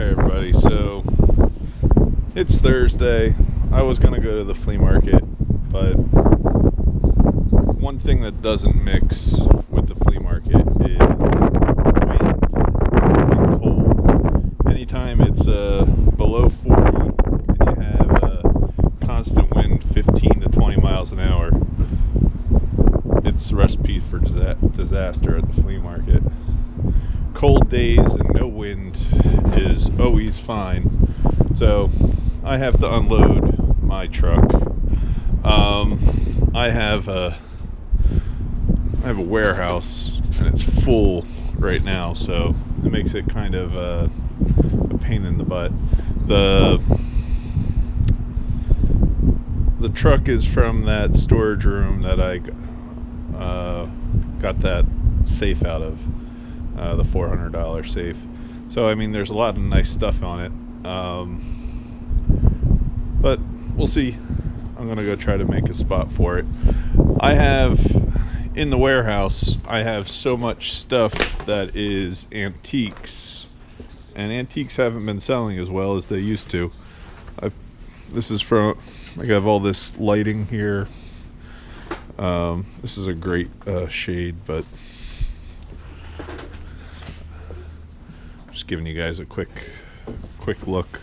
Everybody, so it's Thursday. I was gonna go to the flea market, but one thing that doesn't mix with the flea market is wind and cold. Anytime it's below 40 and you have a constant wind 15 to 20 miles an hour, it's a recipe for disaster at the flea market. Cold days and no wind is always fine, so I have to unload my truck. I have a warehouse and it's full right now, so it makes it kind of a pain in the butt. The truck is from that storage room that I got that safe out of. The $400 safe. So I mean, there's a lot of nice stuff on it, but we'll see. I'm gonna go try to make a spot for it. I have in the warehouse, I have so much stuff that is antiques, and antiques haven't been selling as well as they used to. This is from, I have all this lighting here. This is a great shade, but just giving you guys a quick look.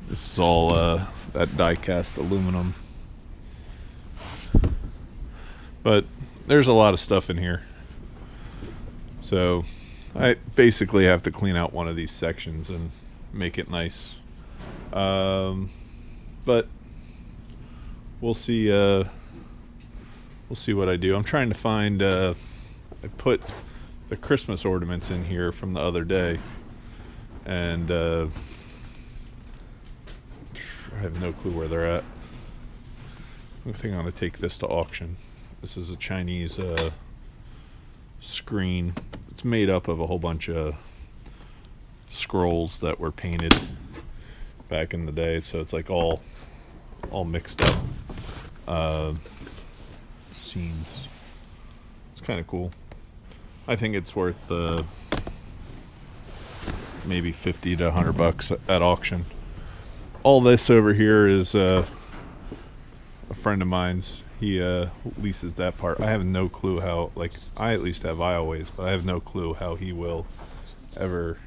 This is all that die-cast aluminum, but there's a lot of stuff in here, so I basically have to clean out one of these sections and make it nice. But we'll see what I do. I'm trying to find I put the Christmas ornaments in here from the other day, and I have no clue where they're at. I think I'm going to take this to auction. This is a Chinese screen. It's made up of a whole bunch of scrolls that were painted back in the day, so it's like all mixed up scenes. It's kind of cool. I think it's worth maybe 50 to 100 bucks at auction. All this over here is a friend of mine's. He leases that part. I have no clue how, like, I at least have aisleways, but I have no clue how he will ever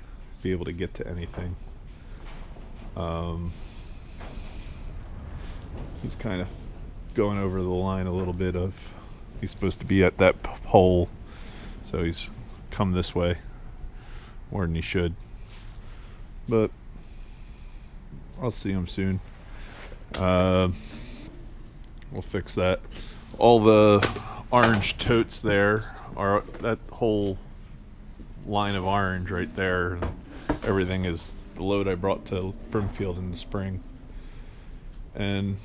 be able to get to anything. He's kind of going over the line a little bit of, he's supposed to be at that pole, so he's come this way more than he should, but I'll see him soon. We'll fix that. All the orange totes there are that whole line of orange right there, and everything is the load I brought to Brimfield in the spring, and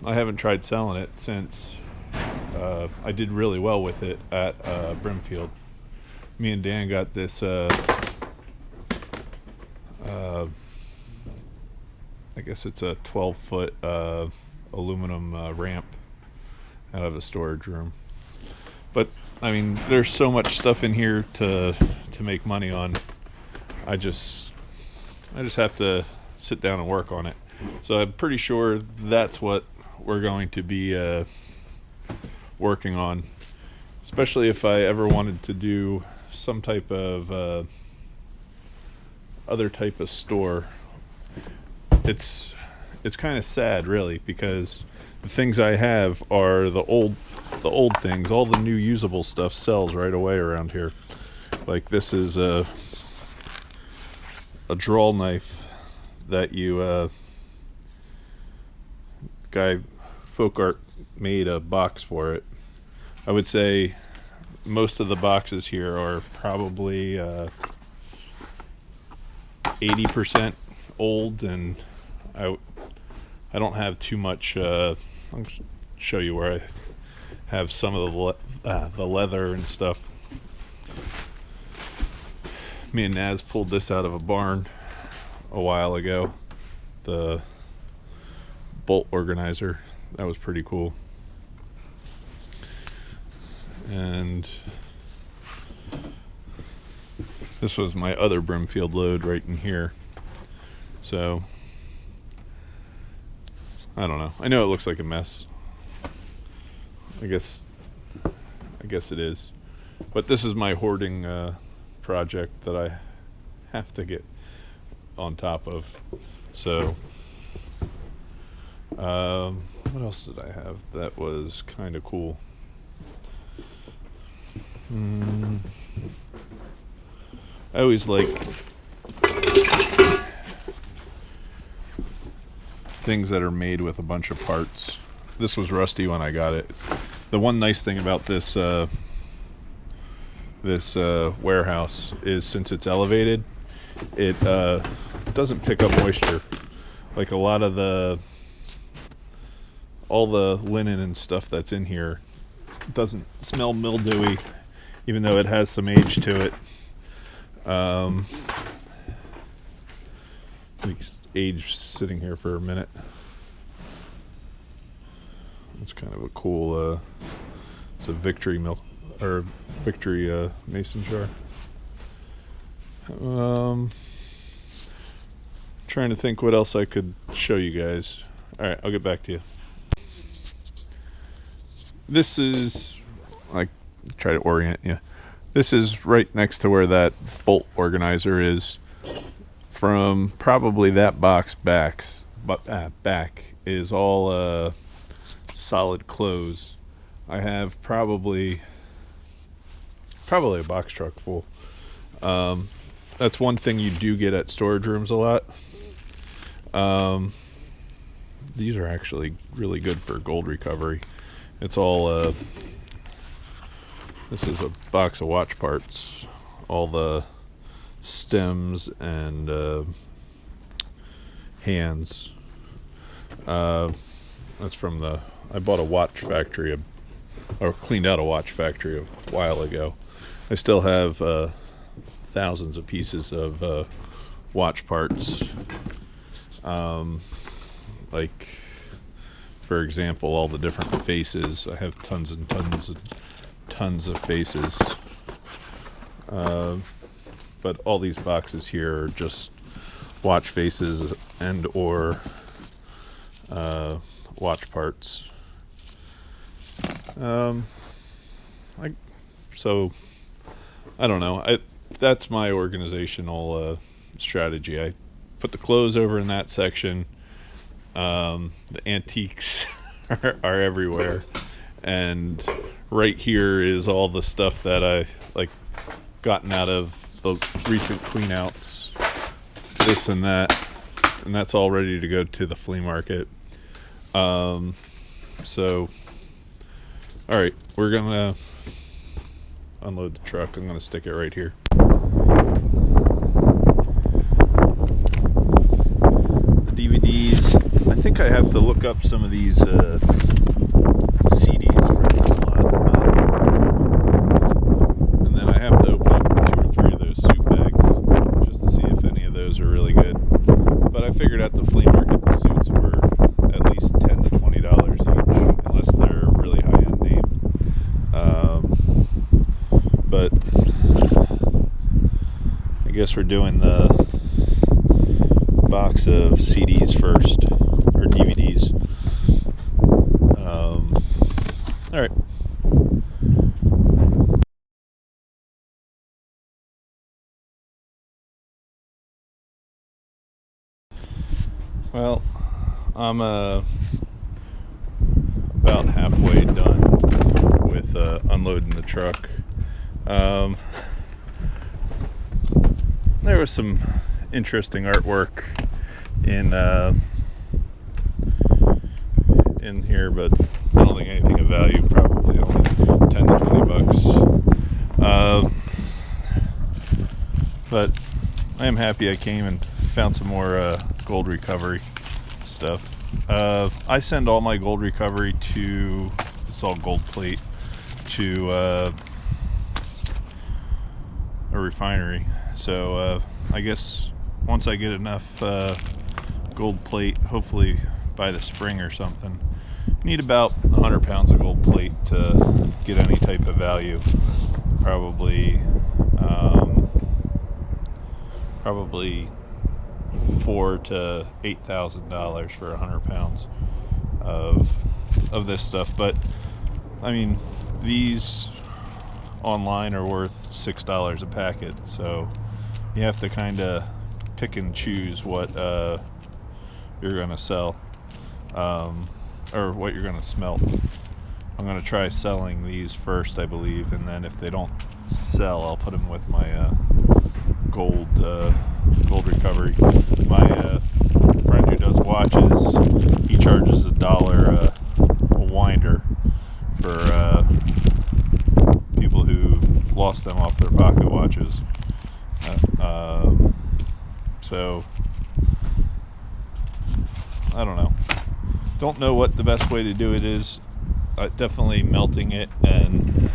I haven't tried selling it since I did really well with it at Brimfield. Me and Dan got this I guess it's a 12-foot aluminum ramp out of a storage room. But I mean, there's so much stuff in here to make money on. I just have to sit down and work on it. So I'm pretty sure that's what we're going to be working on, especially if I ever wanted to do some type of other type of store. It's kind of sad, really, because the things I have are the old things. All the new usable stuff sells right away around here. Like this is a draw knife that guy Folk Art made a box for it. I would say most of the boxes here are probably 80% old, and I don't have too much. I'll show you where I have some of the leather and stuff. Me and Naz pulled this out of a barn a while ago. The bolt organizer, that was pretty cool. And This was my other Brimfield load right in here. So I don't know. I know it looks like a mess. I guess it is. But this is my hoarding project that I have to get on top of. So what else did I have that was kind of cool? I always like things that are made with a bunch of parts. This was rusty when I got it. The one nice thing about this warehouse is, since it's elevated, it doesn't pick up moisture. Like a lot of all the linen and stuff that's in here doesn't smell mildewy, even though it has some age to it. Age sitting here for a minute. It's kind of a cool it's a Victory milk or Victory mason jar. Trying to think what else I could show you guys. All right, I'll get back to you. This is, I try to orient you. This is right next to where that bolt organizer is. From probably that box back is all solid clothes. I have probably a box truck full. That's one thing you do get at storage rooms a lot. These are actually really good for gold recovery. It's all this is a box of watch parts, all the stems and hands. That's from I bought a watch factory, or cleaned out a watch factory a while ago. I still have thousands of pieces of watch parts. Like, for example, all the different faces. I have tons and tons of faces. But all these boxes here are just watch faces and or watch parts. So I don't know. That's my organizational strategy. I put the clothes over in that section. The antiques are everywhere, and right here is all the stuff that I gotten out of the recent clean outs, this and that, and that's all ready to go to the flea market. So alright, we're gonna unload the truck. I'm gonna stick it right here. The DVDs, I think I have to look up some of these CDs from this lot, and then I have to open up 2 or 3 of those soup bags just to see if any of those are really good. But I figured at the flea market the suits were at least $10 to $20 each, unless they're really high-end name. But I guess we're doing the box of CDs first, or DVDs. All right. Well, I'm about halfway done with unloading the truck. There was some interesting artwork in here, but I don't think anything of value. Probably only 10 to 20 bucks. But I am happy I came and found some more gold recovery stuff. I send all my gold recovery to, it's all gold plate, to a refinery. So I guess once I get enough gold plate, hopefully by the spring or something, need about 100 pounds of gold plate to get any type of value. Probably probably $4,000 to $8,000 for 100 pounds of this stuff. But I mean, these online are worth $6 a packet, so you have to kind of pick and choose what you're going to sell, or what you're going to smelt. I'm going to try selling these first, I believe, and then if they don't sell, I'll put them with my gold recovery. My friend who does watches, he charges $1 a winder for people who've lost them off their pocket watches. So I don't know what the best way to do it is. Definitely melting it and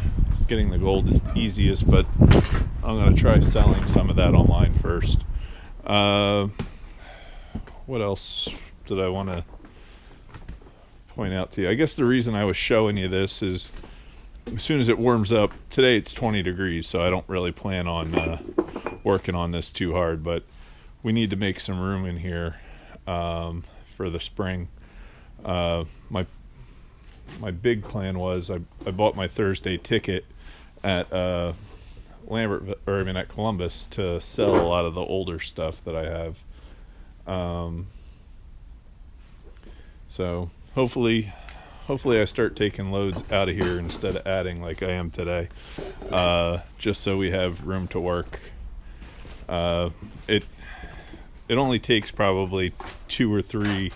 getting the gold is the easiest, but I'm going to try selling some of that online first. What else did I want to point out to you? I guess the reason I was showing you this is as soon as it warms up, today it's 20 degrees, so I don't really plan on working on this too hard, but we need to make some room in here for the spring. My big plan was I bought my Thursday ticket at at Columbus to sell a lot of the older stuff that I have. So hopefully I start taking loads out of here instead of adding like I am today, just so we have room to work. It only takes probably 2 or 3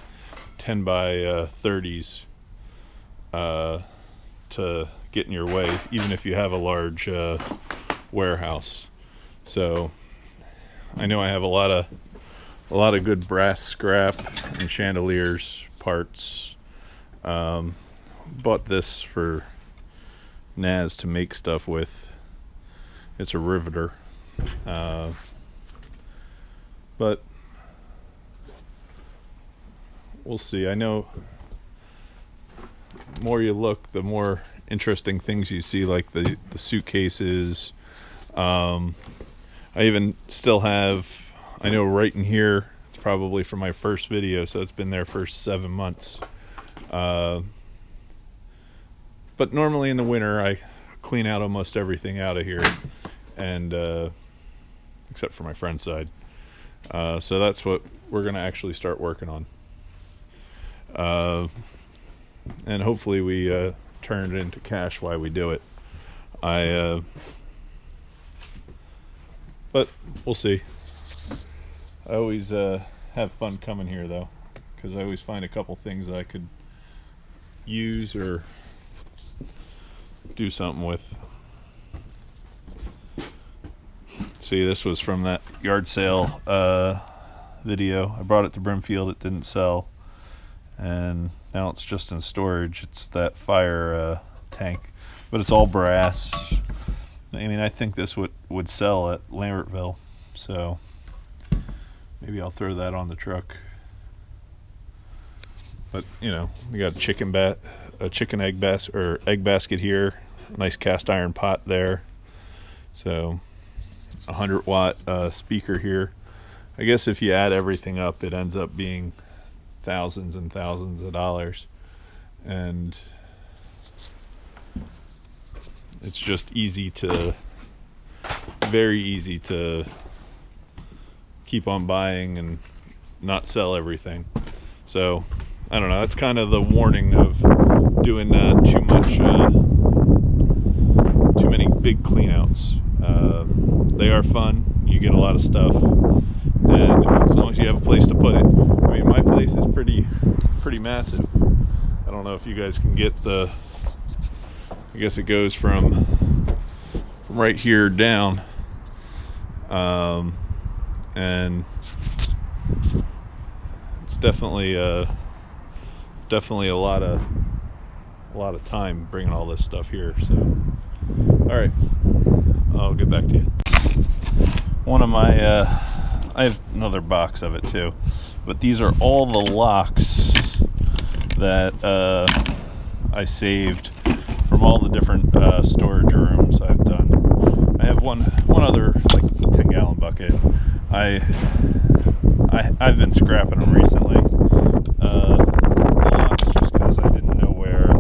10 by 30s to get in your way, even if you have a large warehouse. So I know I have a lot of good brass scrap and chandeliers parts. Bought this for Naz to make stuff with. It's a riveter, but we'll see. I know the more you look, the more interesting things you see, like the suitcases. I even still have, I know right in here, it's probably from my first video, so it's been there for 7 months. But normally in the winter I clean out almost everything out of here, and except for my friend's side. So that's what we're gonna actually start working on. And hopefully we turn it into cash while we do it. But we'll see. I always have fun coming here though, because I always find a couple things that I could use or do something with. See, this was from that yard sale video. I brought it to Brimfield, it didn't sell, and now it's just in storage. It's that fire tank, but it's all brass. I mean, I think this would sell at Lambertville, so maybe I'll throw that on the truck. But you know, we got a chicken egg basket here, a nice cast iron pot there. So 100-watt speaker here. I guess if you add everything up, it ends up being thousands and thousands of dollars, and it's just very easy to keep on buying and not sell everything. So I don't know, that's kind of the warning of doing too many big cleanouts. They are fun, you get a lot of stuff, and as long as you have a place to put it. I mean, my place is pretty massive. I don't know if you guys can get I guess it goes from right here down, and it's definitely a lot of time bringing all this stuff here. So all right, I'll get back to you. One of my I have another box of it too, but these are all the locks that I saved from all the different storage rooms I've done. I have one other like 10-gallon bucket, I've been scrapping them recently. A lot just because I didn't know where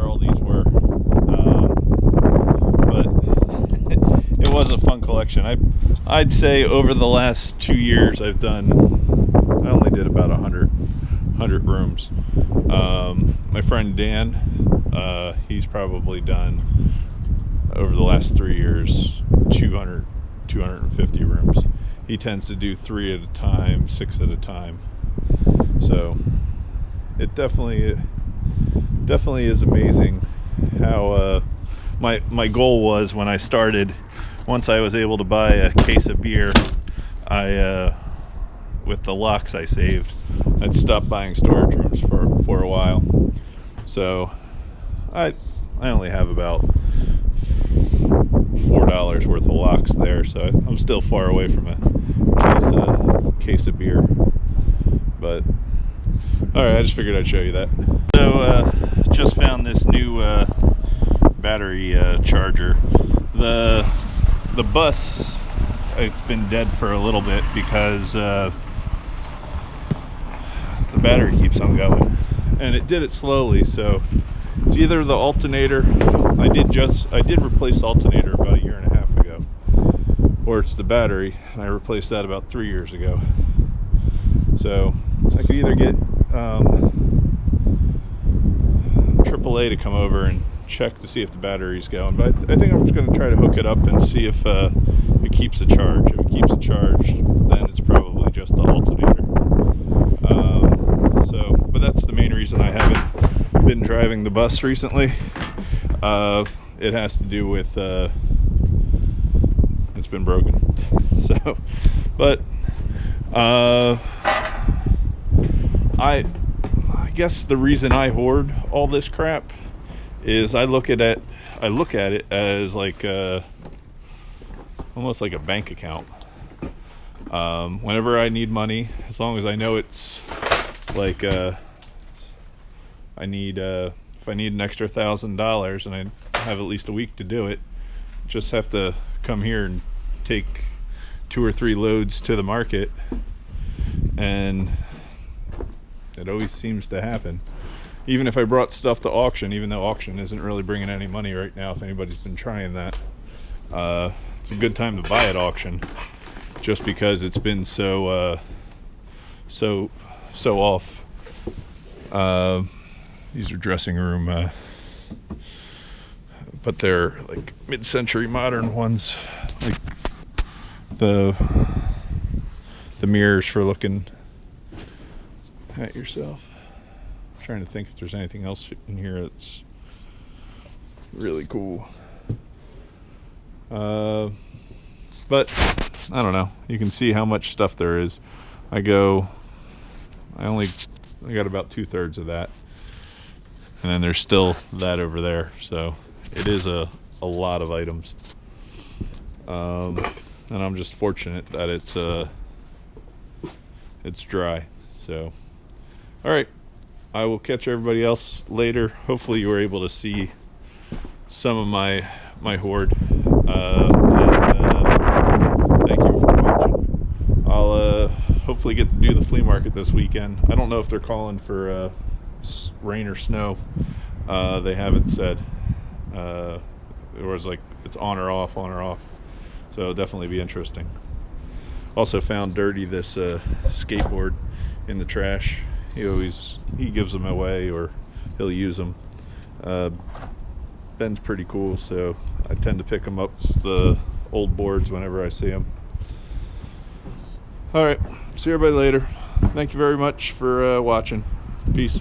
all these were. But it was a fun collection. I'd say over the last 2 years I only did about 100 rooms. My friend Dan, he's probably done over the last 3 years 250 rooms. He tends to do 3 at a time, 6 at a time. So it definitely is amazing how my goal was when I started. Once I was able to buy a case of beer, with the locks I saved, I'd stop buying storage rooms for a while. So I only have about $4 worth of locks there, so I'm still far away from a case of beer. But alright, I just figured I'd show you that. So just found this new battery charger. The bus, it's been dead for a little bit because the battery keeps on going, and it did it slowly. So it's either the alternator. I did replace the alternator about 1.5 years ago, or it's the battery, and I replaced that about 3 years ago. So I could either get AAA to come over and check to see if the battery's going, but I think I'm just going to try to hook it up and see if it keeps a charge. If it keeps a charge, then it's probably just the alternator. But that's the main reason I haven't been driving the bus recently. It has to do with it's been broken. So, but I guess the reason I hoard all this crap is I look at it as like almost like a bank account. Whenever I need money, as long as I know it's like if I need an extra $1,000 and I have at least a week to do it, just have to come here and take 2 or 3 loads to the market, and it always seems to happen. Even if I brought stuff to auction, even though auction isn't really bringing any money right now, if anybody's been trying that, it's a good time to buy at auction, just because it's been so off. These are dressing room, but they're like mid-century modern ones, like the mirrors for looking at yourself. I'm trying to think if there's anything else in here that's really cool. But I don't know. You can see how much stuff there is. I got about 2/3 of that, and then there's still that over there. So it is a lot of items, and I'm just fortunate that it's dry. So all right, I will catch everybody else later. Hopefully you were able to see some of my hoard, thank you for watching. I'll hopefully get to do the flea market this weekend. I don't know if they're calling for rain or snow. They haven't said. It was like it's on or off, so it'll definitely be interesting. Also found Dirty this skateboard in the trash. He gives them away, or he'll use them. Ben's pretty cool, so I tend to pick him up the old boards whenever I see them. All right, see everybody later. Thank you very much for watching. Peace.